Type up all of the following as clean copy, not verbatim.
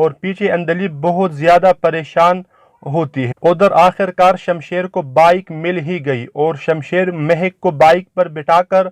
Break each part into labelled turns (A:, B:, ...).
A: اور پیچھے اندلیب بہت زیادہ پریشان ہوتی ہے۔ ادھر آخرکار شمشیر کو بائک مل ہی گئی اور شمشیر مہک کو بائک پر بٹھا کر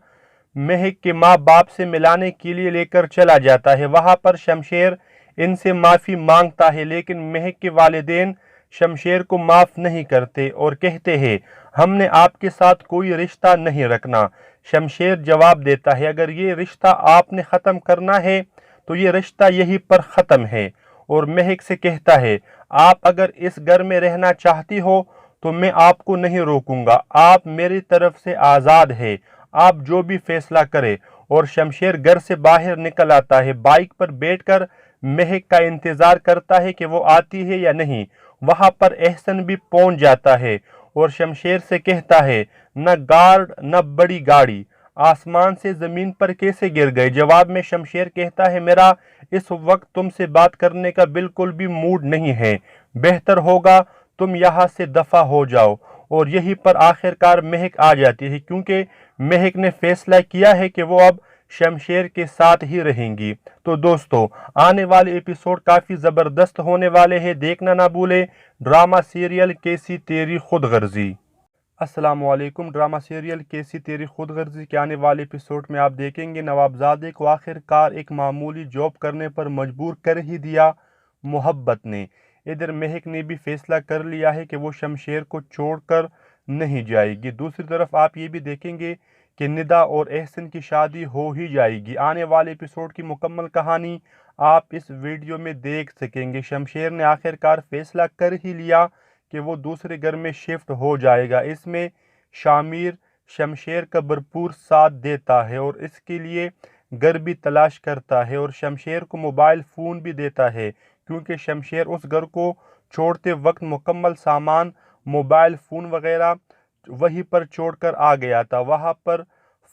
A: مہک کے ماں باپ سے ملانے کے لیے لے کر چلا جاتا ہے۔ وہاں پر شمشیر ان سے معافی مانگتا ہے، لیکن مہک کے والدین شمشیر کو معاف نہیں کرتے اور کہتے ہیں ہم نے آپ کے ساتھ کوئی رشتہ نہیں رکھنا۔ شمشیر جواب دیتا ہے اگر یہ رشتہ آپ نے ختم کرنا ہے تو یہ رشتہ یہیں پر ختم ہے، اور مہک سے کہتا ہے آپ اگر اس گھر میں رہنا چاہتی ہو تو میں آپ کو نہیں روکوں گا، آپ میری طرف سے آزاد ہے، آپ جو بھی فیصلہ کرے۔ اور شمشیر گھر سے باہر نکل آتا ہے، بائک پر بیٹھ کر مہک کا انتظار کرتا ہے کہ وہ آتی ہے یا نہیں۔ وہاں پر احسن بھی پہنچ جاتا ہے اور شمشیر سے کہتا ہے نہ گارڈ نہ بڑی گاڑی، آسمان سے زمین پر کیسے گر گئے؟ جواب میں شمشیر کہتا ہے میرا اس وقت تم سے بات کرنے کا بالکل بھی موڈ نہیں ہے، بہتر ہوگا تم یہاں سے دفع ہو جاؤ۔ اور یہی پر آخرکار مہک آ جاتی ہے، کیونکہ مہک نے فیصلہ کیا ہے کہ وہ اب شمشیر کے ساتھ ہی رہیں گی۔ تو دوستو آنے والے ایپیسوڈ کافی زبردست ہونے والے ہیں، دیکھنا نہ بھولے ڈرامہ سیریل کیسی تیری خود غرضی۔ السلام علیکم۔ ڈرامہ سیریل کیسی تیری خود غرضی کے آنے والے ایپیسوڈ میں آپ دیکھیں گے نوابزادے کو آخر کار ایک معمولی جاب کرنے پر مجبور کر ہی دیا محبت نے۔ ادھر مہک نے بھی فیصلہ کر لیا ہے کہ وہ شمشیر کو چھوڑ کر نہیں جائے گی۔ دوسری طرف آپ یہ بھی دیکھیں گے کہ ندا اور احسن کی شادی ہو ہی جائے گی۔ آنے والے ایپیسوڈ کی مکمل کہانی آپ اس ویڈیو میں دیکھ سکیں گے۔ شمشیر نے آخر کار فیصلہ کر ہی لیا کہ وہ دوسرے گھر میں شفٹ ہو جائے گا۔ اس میں شامیر شمشیر کا بھرپور ساتھ دیتا ہے اور اس کے لیے گھر بھی تلاش کرتا ہے اور شمشیر کو موبائل فون بھی دیتا ہے، کیونکہ شمشیر اس گھر کو چھوڑتے وقت مکمل سامان موبائل فون وغیرہ وہیں پر چھوڑ کر آ گیا تھا۔ وہاں پر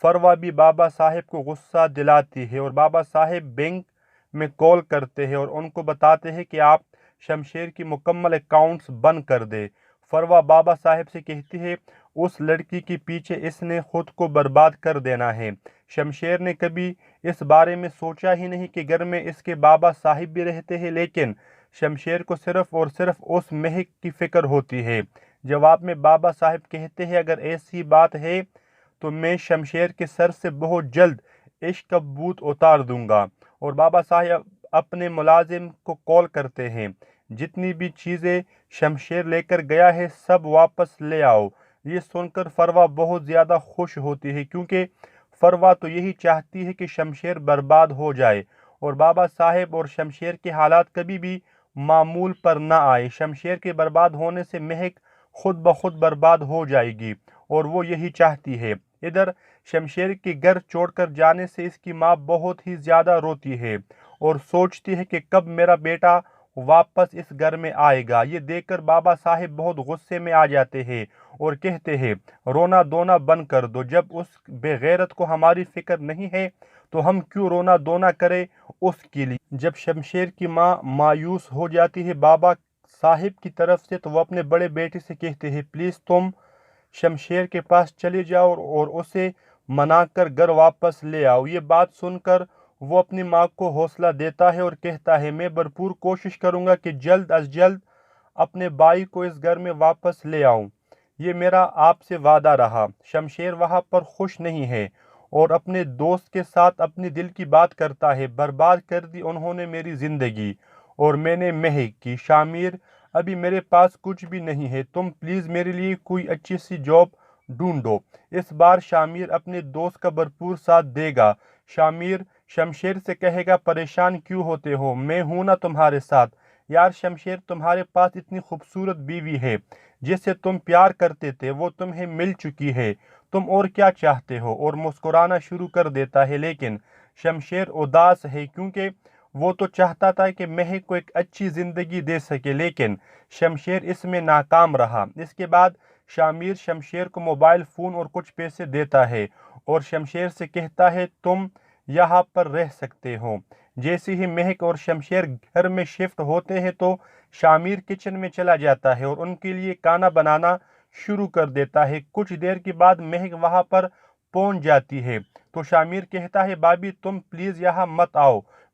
A: فروا بھی بابا صاحب کو غصہ دلاتی ہے اور بابا صاحب بینک میں کال کرتے ہیں اور ان کو بتاتے ہیں کہ آپ شمشیر کی مکمل اکاؤنٹس بند کر دے۔ فروا بابا صاحب سے کہتی ہے اس لڑکی کے پیچھے اس نے خود کو برباد کر دینا ہے۔ شمشیر نے کبھی اس بارے میں سوچا ہی نہیں کہ گھر میں اس کے بابا صاحب بھی رہتے ہیں، لیکن شمشیر کو صرف اور صرف اس مہک کی فکر ہوتی ہے۔ جواب میں بابا صاحب کہتے ہیں اگر ایسی بات ہے تو میں شمشیر کے سر سے بہت جلد عشق کا بھوت اتار دوں گا۔ اور بابا صاحب اپنے ملازم کو کال کرتے ہیں جتنی بھی چیزیں شمشیر لے کر گیا ہے سب واپس لے آؤ۔ یہ سن کر فروا بہت زیادہ خوش ہوتی ہے، کیونکہ فروا تو یہی چاہتی ہے کہ شمشیر برباد ہو جائے اور بابا صاحب اور شمشیر کے حالات کبھی بھی معمول پر نہ آئے۔ شمشیر کے برباد ہونے سے مہک خود بخود برباد ہو جائے گی اور وہ یہی چاہتی ہے۔ ادھر شمشیر کے گھر چھوڑ کر جانے سے اس کی ماں بہت ہی زیادہ روتی ہے اور سوچتی ہے کہ کب میرا بیٹا واپس اس گھر میں آئے گا۔ یہ دیکھ کر بابا صاحب بہت غصے میں آ جاتے ہیں اور کہتے ہیں رونا دھونا بند کر دو، جب اس بے غیرت کو ہماری فکر نہیں ہے تو ہم کیوں رونا دھونا کرے اس کے لیے۔ جب شمشیر کی ماں مایوس ہو جاتی ہے بابا صاحب کی طرف سے تو وہ اپنے بڑے بیٹے سے کہتے ہیں پلیز تم شمشیر کے پاس چلے جاؤ اور اسے منا کر گھر واپس لے آؤ۔ یہ بات سن کر وہ اپنی ماں کو حوصلہ دیتا ہے اور کہتا ہے میں بھرپور کوشش کروں گا کہ جلد از جلد اپنے بھائی کو اس گھر میں واپس لے آؤں، یہ میرا آپ سے وعدہ رہا۔ شمشیر وہاں پر خوش نہیں ہے اور اپنے دوست کے ساتھ اپنی دل کی بات کرتا ہے برباد کر دی انہوں نے میری زندگی اور میں نے مہک کی۔ شامیر ابھی میرے پاس کچھ بھی نہیں ہے، تم پلیز میرے لیے کوئی اچھی سی جاب ڈھونڈو۔ اس بار شامیر اپنے دوست کا بھرپور ساتھ دے گا۔ شامیر شمشیر سے کہے گا پریشان کیوں ہوتے ہو، میں ہوں نا تمہارے ساتھ۔ یار شمشیر تمہارے پاس اتنی خوبصورت بیوی ہے جس سے تم پیار کرتے تھے، وہ تمہیں مل چکی ہے، تم اور کیا چاہتے ہو؟ اور مسکرانا شروع کر دیتا ہے، لیکن شمشیر اداس ہے کیونکہ وہ تو چاہتا تھا کہ مہک کو ایک اچھی زندگی دے سکے، لیکن شمشیر اس میں ناکام رہا۔ اس کے بعد شامیر شمشیر کو موبائل فون اور کچھ پیسے دیتا ہے اور شمشیر سے کہتا ہے تم یہاں پر رہ سکتے ہو۔ جیسے ہی مہک اور شمشیر گھر میں شفٹ ہوتے ہیں تو شامیر کچن میں چلا جاتا ہے اور ان کے لیے کھانا بنانا شروع کر دیتا ہے۔ کچھ دیر کے بعد مہک وہاں پر پہنچ جاتی ہے تو شامیر کہتا ہے بھابھی تم پلیز یہاں مت آؤ،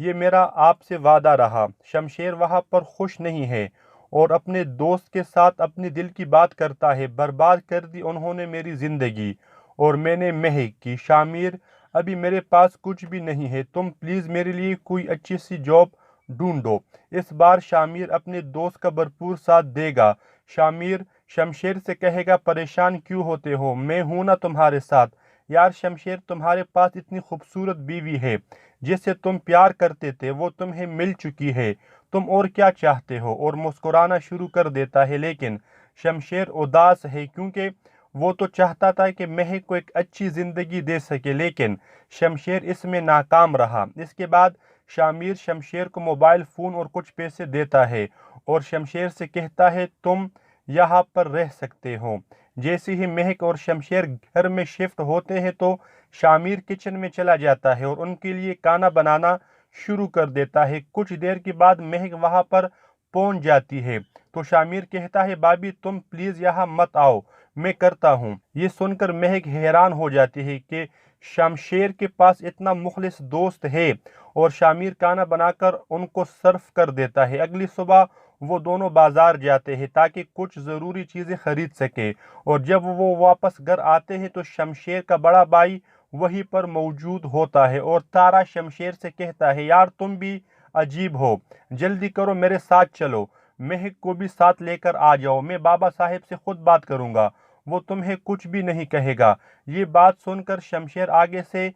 A: یہ میرا آپ سے وعدہ رہا۔ شمشیر وہاں پر خوش نہیں ہے اور اپنے دوست کے ساتھ اپنی دل کی بات کرتا ہے۔ برباد کر دی انہوں نے میری زندگی اور میں نے مہک کی۔ شامیر ابھی میرے پاس کچھ بھی نہیں ہے، تم پلیز میرے لیے کوئی اچھی سی جاب ڈھونڈو۔ اس بار شامیر اپنے دوست کا بھرپور ساتھ دے گا۔ شامیر شمشیر سے کہے گا پریشان کیوں ہوتے ہو، میں ہوں نا تمہارے ساتھ۔ یار شمشیر، تمہارے پاس اتنی خوبصورت بیوی ہے جس سے تم پیار کرتے تھے، وہ تمہیں مل چکی ہے، تم اور کیا چاہتے ہو؟ اور مسکرانا شروع کر دیتا ہے، لیکن شمشیر اداس ہے کیونکہ وہ تو چاہتا تھا کہ مہک کو ایک اچھی زندگی دے سکے، لیکن شمشیر اس میں ناکام رہا۔ اس کے بعد شامیر شمشیر کو موبائل فون اور کچھ پیسے دیتا ہے اور شمشیر سے کہتا ہے تم یہاں پر رہ سکتے ہو۔ جیسے ہی مہک اور شمشیر گھر میں شفٹ ہوتے ہیں تو شامیر کچن میں چلا جاتا ہے اور ان کے لیے کھانا بنانا شروع کر دیتا ہے۔ کچھ دیر کے بعد مہک وہاں پر پہنچ جاتی ہے تو شامیر کہتا ہے بھابھی تم پلیز یہاں مت آؤ، میں کرتا ہوں۔ یہ سن کر مہک حیران ہو جاتی ہے کہ شمشیر کے پاس اتنا مخلص دوست ہے اور شامیر کھانا بنا کر ان کو سرو کر دیتا ہے۔ اگلی صبح وہ دونوں بازار جاتے ہیں تاکہ کچھ ضروری چیزیں خرید سکے اور جب وہ واپس گھر آتے ہیں تو شمشیر کا بڑا بھائی وہیں پر موجود ہوتا ہے اور تارا شمشیر سے کہتا ہے یار تم بھی عجیب ہو، جلدی کرو میرے ساتھ چلو، مہک کو بھی ساتھ لے کر آ جاؤ، میں بابا صاحب سے خود بات کروں گا، وہ تمہیں کچھ بھی نہیں کہے گا۔ یہ بات سن کر شمشیر آگے سے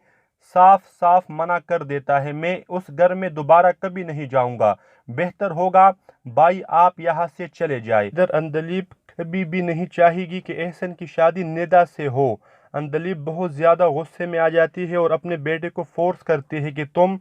A: صاف صاف منع کر دیتا ہے، میں اس گھر میں دوبارہ کبھی نہیں جاؤں گا، بہتر ہوگا بھائی آپ یہاں سے چلے جائے۔ ادھر اندلیب کبھی بھی نہیں چاہے گی کہ احسن کی شادی ندا سے ہو۔ اندلیب بہت زیادہ غصے میں آ جاتی ہے اور اپنے بیٹے کو فورس کرتی ہے کہ تم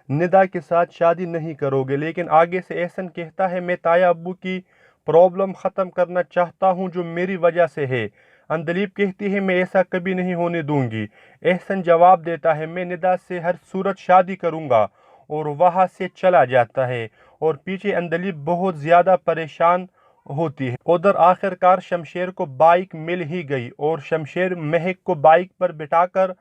A: ندا کے ساتھ شادی نہیں کرو گے، لیکن آگے سے احسن کہتا ہے میں تایا ابو کی پرابلم ختم کرنا چاہتا ہوں جو میری وجہ سے ہے۔ اندلیب کہتی ہے میں ایسا کبھی نہیں ہونے دوں گی۔ احسن جواب دیتا ہے میں ندا سے ہر صورت شادی کروں گا اور وہاں سے چلا جاتا ہے اور پیچھے اندلیب بہت زیادہ پریشان ہوتی ہے۔ ادھر آخرکار شمشیر کو بائک مل ہی گئی اور شمشیر مہک کو بائک پر بٹھا کر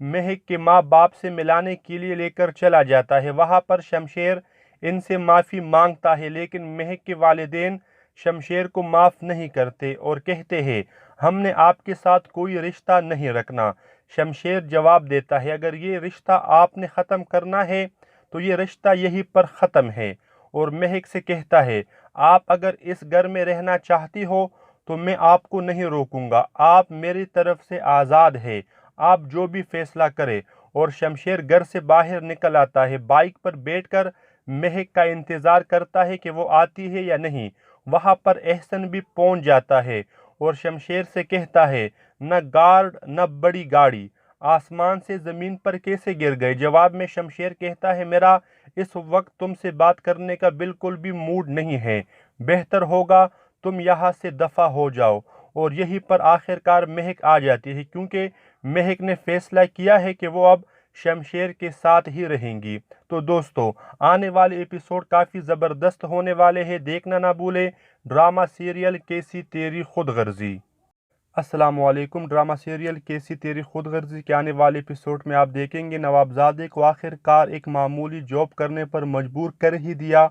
A: مہک کے ماں باپ سے ملانے کے لیے لے کر چلا جاتا ہے۔ وہاں پر شمشیر ان سے معافی مانگتا ہے لیکن مہک کے والدین شمشیر کو معاف نہیں کرتے اور کہتے ہیں ہم نے آپ کے ساتھ کوئی رشتہ نہیں رکھنا۔ شمشیر جواب دیتا ہے اگر یہ رشتہ آپ نے ختم کرنا ہے تو یہ رشتہ یہیں پر ختم ہے، اور مہک سے کہتا ہے آپ اگر اس گھر میں رہنا چاہتی ہو تو میں آپ کو نہیں روکوں گا، آپ میری طرف سے آزاد ہے، آپ جو بھی فیصلہ کرے۔ اور شمشیر گھر سے باہر نکل آتا ہے، بائک پر بیٹھ کر مہک کا انتظار کرتا ہے کہ وہ آتی ہے یا نہیں۔ وہاں پر احسن بھی پہنچ جاتا ہے اور شمشیر سے کہتا ہے نہ گارڈ نہ بڑی گاڑی، آسمان سے زمین پر کیسے گر گئے؟ جواب میں شمشیر کہتا ہے میرا اس وقت تم سے بات کرنے کا بالکل بھی موڈ نہیں ہے، بہتر ہوگا تم یہاں سے دفع ہو جاؤ۔ اور یہیں پر آخرکار مہک آ جاتی ہے کیونکہ مہک نے فیصلہ کیا ہے کہ وہ اب شمشیر کے ساتھ ہی رہیں گی۔ تو دوستو آنے والے ایپیسوڈ کافی زبردست ہونے والے ہیں، دیکھنا نہ بھولے ڈرامہ سیریل کیسی تیری خود غرضی۔ السلام علیکم۔ ڈرامہ سیریل کیسی تیری خود غرضی کے آنے والے ایپیسوڈ میں آپ دیکھیں گے نوابزادے کو آخر کار ایک معمولی جاب کرنے پر مجبور کر ہی دیا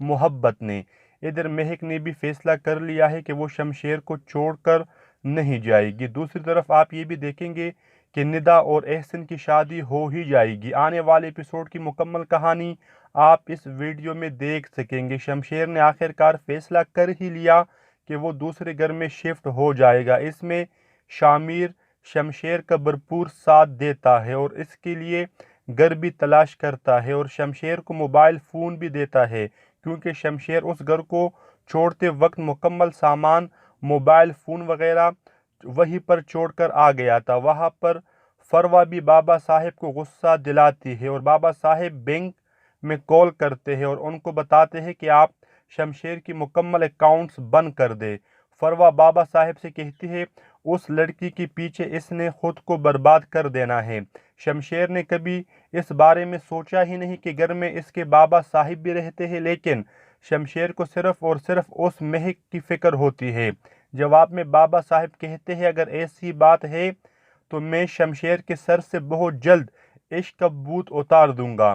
A: محبت نے۔ ادھر مہک نے بھی فیصلہ کر لیا ہے کہ وہ شمشیر کو چھوڑ کر نہیں جائے گی۔ دوسری طرف آپ یہ بھی دیکھیں گے کہ ندا اور احسن کی شادی ہو ہی جائے گی۔ آنے والے ایپیسوڈ کی مکمل کہانی آپ اس ویڈیو میں دیکھ سکیں گے۔ شمشیر نے آخر کار فیصلہ کر ہی لیا کہ وہ دوسرے گھر میں شفٹ ہو جائے گا۔ اس میں شامیر شمشیر کا بھرپور ساتھ دیتا ہے اور اس کے لیے گھر بھی تلاش کرتا ہے اور شمشیر کو موبائل فون بھی دیتا ہے کیونکہ شمشیر اس گھر کو چھوڑتے وقت مکمل سامان موبائل فون وغیرہ وہیں پر چھوڑ کر آ گیا تھا۔ وہاں پر فروا بھی بابا صاحب کو غصہ دلاتی ہے اور بابا صاحب بینک میں کال کرتے ہیں اور ان کو بتاتے ہیں کہ آپ شمشیر کی مکمل اکاؤنٹس بند کر دے۔ فروا بابا صاحب سے کہتی ہے اس لڑکی کے پیچھے اس نے خود کو برباد کر دینا ہے۔ شمشیر نے کبھی اس بارے میں سوچا ہی نہیں کہ گھر میں اس کے بابا صاحب بھی رہتے ہیں، لیکن شمشیر کو صرف اور صرف اس مہک کی فکر ہوتی ہے۔ جواب میں بابا صاحب کہتے ہیں اگر ایسی بات ہے تو میں شمشیر کے سر سے بہت جلد عشق کا بھوت اتار دوں گا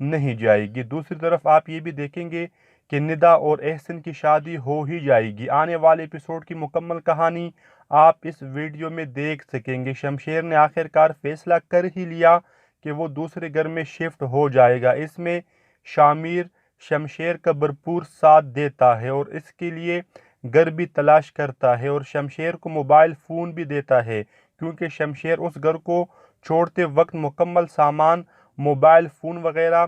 A: نہیں جائے گی۔ دوسری طرف آپ یہ بھی دیکھیں گے کہ ندا اور احسن کی شادی ہو ہی جائے گی۔ آنے والے ایپیسوڈ کی مکمل کہانی آپ اس ویڈیو میں دیکھ سکیں گے۔ شمشیر نے آخر کار فیصلہ کر ہی لیا کہ وہ دوسرے گھر میں شفٹ ہو جائے گا۔ اس میں شامیر شمشیر کا بھرپور ساتھ دیتا ہے اور اس کے لیے گھر بھی تلاش کرتا ہے اور شمشیر کو موبائل فون بھی دیتا ہے، کیونکہ شمشیر اس گھر کو چھوڑتے وقت مکمل سامان، موبائل فون وغیرہ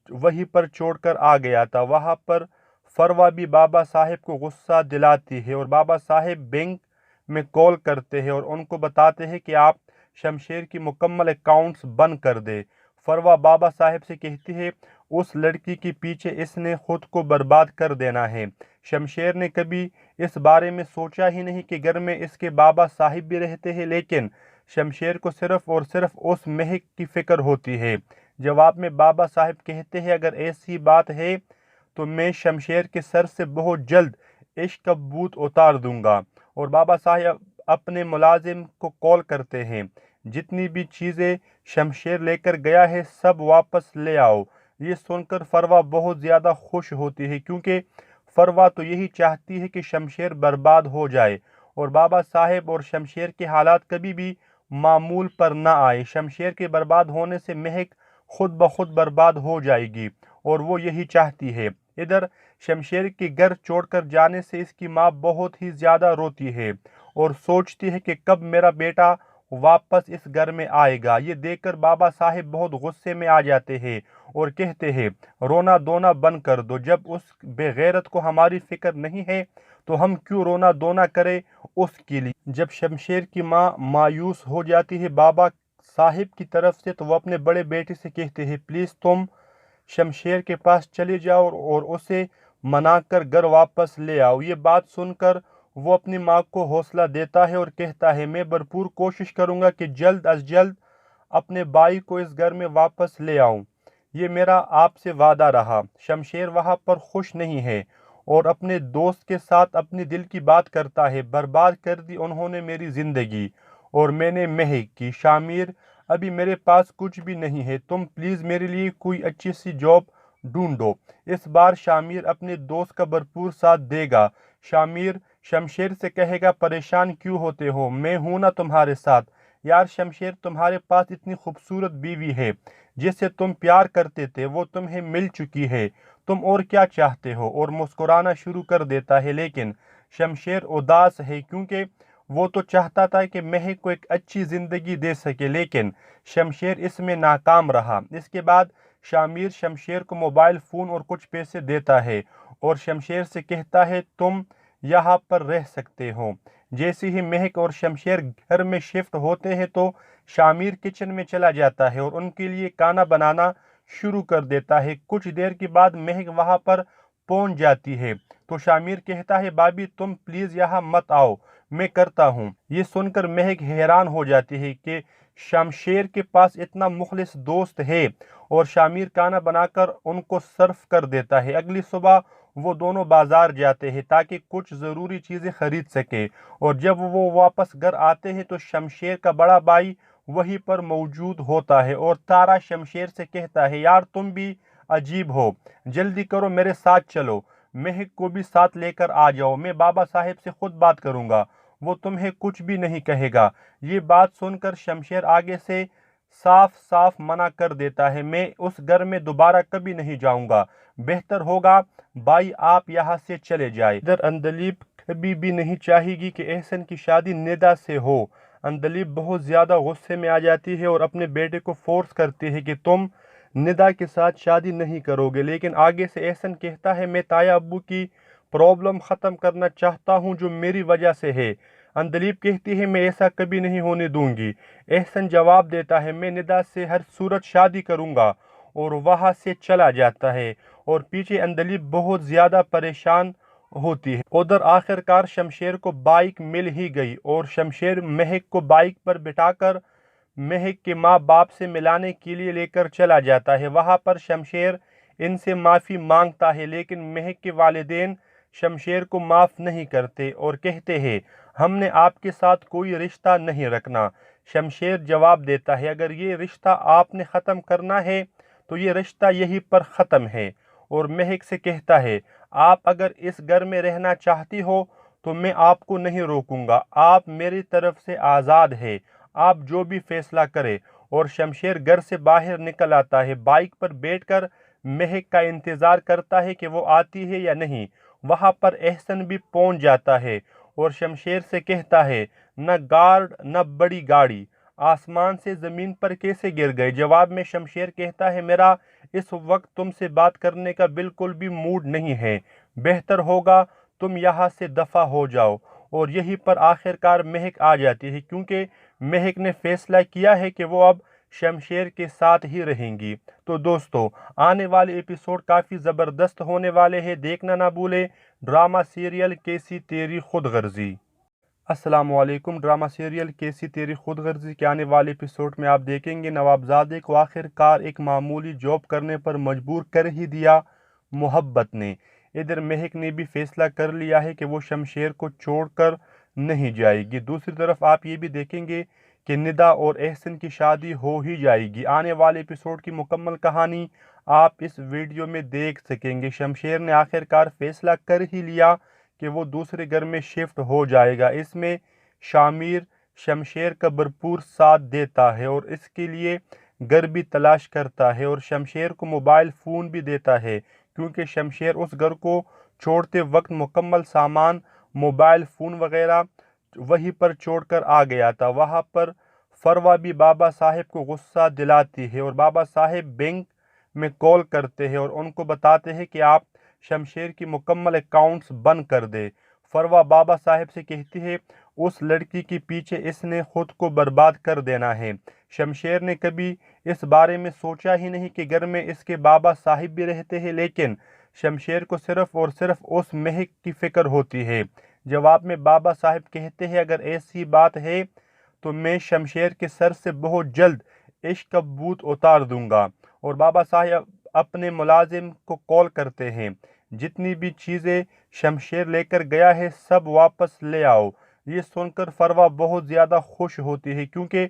A: وہیں پر چھوڑ کر آ گیا تھا۔ وہاں پر فروا بھی بابا صاحب کو غصہ دلاتی ہے اور بابا صاحب بینک میں کال کرتے ہیں اور ان کو بتاتے ہیں کہ آپ شمشیر کی مکمل اکاؤنٹس بند کر دے۔ فروا بابا صاحب سے کہتی ہے اس لڑکی کے پیچھے اس نے خود کو برباد کر دینا ہے۔ شمشیر نے کبھی اس بارے میں سوچا ہی نہیں کہ گھر میں اس کے بابا صاحب بھی رہتے ہیں، لیکن شمشیر کو صرف اور صرف اس مہک کی فکر ہوتی ہے۔ جواب میں بابا صاحب کہتے ہیں اگر ایسی بات ہے تو میں شمشیر کے سر سے بہت جلد عشق کا بھوت اتار دوں گا، اور بابا صاحب اپنے ملازم کو کال کرتے ہیں جتنی بھی چیزیں شمشیر لے کر گیا ہے سب واپس لے آؤ۔ یہ سن کر فروا بہت زیادہ خوش ہوتی ہے، کیونکہ فروا تو یہی چاہتی ہے کہ شمشیر برباد ہو جائے اور بابا صاحب اور شمشیر کے حالات کبھی بھی معمول پر نہ آئے۔ شمشیر کے برباد ہونے سے مہک خود بخود برباد ہو جائے گی اور وہ یہی چاہتی ہے۔ ادھر شمشیر کے گھر چھوڑ کر جانے سے اس کی ماں بہت ہی زیادہ روتی ہے اور سوچتی ہے کہ کب میرا بیٹا واپس اس گھر میں آئے گا۔ یہ دیکھ کر بابا صاحب بہت غصے میں آ جاتے ہیں اور کہتے ہیں رونا دھونا بند کر دو، جب اس بے غیرت کو ہماری فکر نہیں ہے تو ہم کیوں رونا دھونا کرے اس کے لیے۔ جب شمشیر کی ماں مایوس ہو جاتی ہے بابا صاحب کی طرف سے تو وہ اپنے بڑے بیٹے سے کہتے ہیں پلیز تم شمشیر کے پاس چلے جاؤ اور اسے منا کر گھر واپس لے آؤ۔ یہ بات سن کر وہ اپنی ماں کو حوصلہ دیتا ہے اور کہتا ہے میں بھرپور کوشش کروں گا کہ جلد از جلد اپنے بھائی کو اس گھر میں واپس لے آؤں، یہ میرا آپ سے وعدہ رہا۔ شمشیر وہاں پر خوش نہیں ہے اور اپنے دوست کے ساتھ اپنی دل کی بات کرتا ہے، برباد کر دی انہوں نے میری زندگی اور میں نے مہک کی۔ شامیر ابھی میرے پاس کچھ بھی نہیں ہے، تم پلیز میرے لیے کوئی اچھی سی جاب ڈھونڈو۔ اس بار شامیر اپنے دوست کا بھرپور ساتھ دے گا۔ شامیر شمشیر سے کہے گا پریشان کیوں ہوتے ہو، میں ہوں نا تمہارے ساتھ۔ یار شمشیر تمہارے پاس اتنی خوبصورت بیوی ہے جس سے تم پیار کرتے تھے، وہ تمہیں مل چکی ہے، تم اور کیا چاہتے ہو، اور مسکرانا شروع کر دیتا ہے۔ لیکن شمشیر اداس ہے کیونکہ وہ تو چاہتا تھا کہ مہک کو ایک اچھی زندگی دے سکے، لیکن شمشیر اس میں ناکام رہا۔ اس کے بعد شامیر شمشیر کو موبائل فون اور کچھ پیسے دیتا ہے اور شمشیر سے کہتا ہے تم یہاں پر رہ سکتے ہو۔ جیسے ہی مہک اور شمشیر گھر میں شفٹ ہوتے ہیں تو شامیر کچن میں چلا جاتا ہے اور ان کے لیے کھانا بنانا شروع کر دیتا ہے۔ کچھ دیر کے بعد مہک وہاں پر پہنچ جاتی ہے تو شامیر کہتا ہے بھابھی تم پلیز یہاں مت آؤ، میں کرتا ہوں۔ یہ سن کر مہک حیران ہو جاتی ہے کہ شمشیر کے پاس اتنا مخلص دوست ہے اور شامیر کھانا بنا کر ان کو سرو کر دیتا ہے۔ اگلی صبح وہ دونوں بازار جاتے ہیں تاکہ کچھ ضروری چیزیں خرید سکے اور جب وہ واپس گھر آتے ہیں تو شمشیر کا بڑا بھائی وہیں پر موجود ہوتا ہے اور تارا شمشیر سے کہتا ہے یار تم بھی عجیب ہو، جلدی کرو میرے ساتھ چلو، مہک کو بھی ساتھ لے کر آ جاؤ، میں بابا صاحب سے خود بات کروں گا، وہ تمہیں کچھ بھی نہیں کہے گا۔ یہ بات سن کر شمشیر آگے سے صاف صاف منع کر دیتا ہے میں اس گھر میں دوبارہ کبھی نہیں جاؤں گا، بہتر ہوگا بھائی آپ یہاں سے چلے جائے۔ ادھر اندلیب کبھی بھی نہیں چاہے گی کہ احسن کی شادی ندا سے ہو۔ اندلیب بہت زیادہ غصے میں آ جاتی ہے اور اپنے بیٹے کو فورس کرتی ہے کہ تم ندا کے ساتھ شادی نہیں کرو گے، لیکن آگے سے احسن کہتا ہے میں تایا ابو کی پرابلم ختم کرنا چاہتا ہوں جو میری وجہ سے ہے۔ اندلیب کہتی ہے میں ایسا کبھی نہیں ہونے دوں گی۔ احسن جواب دیتا ہے میں ندا سے ہر صورت شادی کروں گا اور وہاں سے چلا جاتا ہے اور پیچھے اندلیب بہت زیادہ پریشان ہوتی ہے۔ ادھر آخر کار شمشیر کو بائک مل ہی گئی اور شمشیر مہک کو بائک پر بٹھا کر مہک کے ماں باپ سے ملانے کے لیے لے کر چلا جاتا ہے۔ وہاں پر شمشیر ان سے معافی مانگتا ہے لیکن مہک کے والدین شمشیر کو معاف نہیں کرتے اور کہتے ہیں ہم نے آپ کے ساتھ کوئی رشتہ نہیں رکھنا۔ شمشیر جواب دیتا ہے اگر یہ رشتہ آپ نے ختم کرنا ہے تو یہ رشتہ یہیں پر ختم ہے۔ اور مہک سے کہتا ہے آپ اگر اس گھر میں رہنا چاہتی ہو تو میں آپ کو نہیں روکوں گا، آپ میری طرف سے آزاد ہے، آپ جو بھی فیصلہ کرے۔ اور شمشیر گھر سے باہر نکل آتا ہے، بائک پر بیٹھ کر مہک کا انتظار کرتا ہے کہ وہ آتی ہے یا نہیں۔ وہاں پر احسن بھی پہنچ جاتا ہے اور شمشیر سے کہتا ہے نہ گارڈ نہ بڑی گاڑی، آسمان سے زمین پر کیسے گر گئے؟ جواب میں شمشیر کہتا ہے میرا اس وقت تم سے بات کرنے کا بالکل بھی موڈ نہیں ہے، بہتر ہوگا تم یہاں سے دفع ہو جاؤ۔ اور یہیں پر آخر کار مہک آ جاتی ہے، کیونکہ مہک نے فیصلہ کیا ہے کہ وہ اب شمشیر کے ساتھ ہی رہیں گی۔ تو دوستو آنے والے ایپیسوڈ کافی زبردست ہونے والے ہیں، دیکھنا نہ بھولے ڈرامہ سیریل کیسی تیری خود غرضی۔ السلام علیکم۔ ڈرامہ سیریل کیسی تیری خود غرضی کے آنے والے ایپیسوڈ میں آپ دیکھیں گے نوابزادے کو آخر کار ایک معمولی جاب کرنے پر مجبور کر ہی دیا محبت نے۔ ادھر مہک نے بھی فیصلہ کر لیا ہے کہ وہ شمشیر کو چھوڑ کر نہیں جائے گی۔ دوسری طرف آپ یہ بھی دیکھیں گے کہ ندا اور احسن کی شادی ہو ہی جائے گی۔ آنے والے ایپیسوڈ کی مکمل کہانی آپ اس ویڈیو میں دیکھ سکیں گے۔ شمشیر نے آخر کار فیصلہ کر ہی لیا کہ وہ دوسرے گھر میں شفٹ ہو جائے گا۔ اس میں شامیر شمشیر کا بھرپور ساتھ دیتا ہے اور اس کے لیے گھر بھی تلاش کرتا ہے اور شمشیر کو موبائل فون بھی دیتا ہے، کیونکہ شمشیر اس گھر کو چھوڑتے وقت مکمل سامان موبائل فون وغیرہ وہیں پر چھوڑ کر آ گیا تھا۔ وہاں پر فروا بھی بابا صاحب کو غصہ دلاتی ہے اور بابا صاحب بینک میں کال کرتے ہیں اور ان کو بتاتے ہیں کہ آپ شمشیر کی مکمل اکاؤنٹس بند کر دے۔ فروا بابا صاحب سے کہتی ہے اس لڑکی کے پیچھے اس نے خود کو برباد کر دینا ہے۔ شمشیر نے کبھی اس بارے میں سوچا ہی نہیں کہ گھر میں اس کے بابا صاحب بھی رہتے ہیں، لیکن شمشیر کو صرف اور صرف اس مہک کی فکر ہوتی ہے۔ جواب میں بابا صاحب کہتے ہیں اگر ایسی بات ہے تو میں شمشیر کے سر سے بہت جلد عشق کا بھوت اتار دوں گا۔ اور بابا صاحب اپنے ملازم کو کال کرتے ہیں جتنی بھی چیزیں شمشیر لے کر گیا ہے سب واپس لے آؤ۔ یہ سن کر فروا بہت زیادہ خوش ہوتی ہے، کیونکہ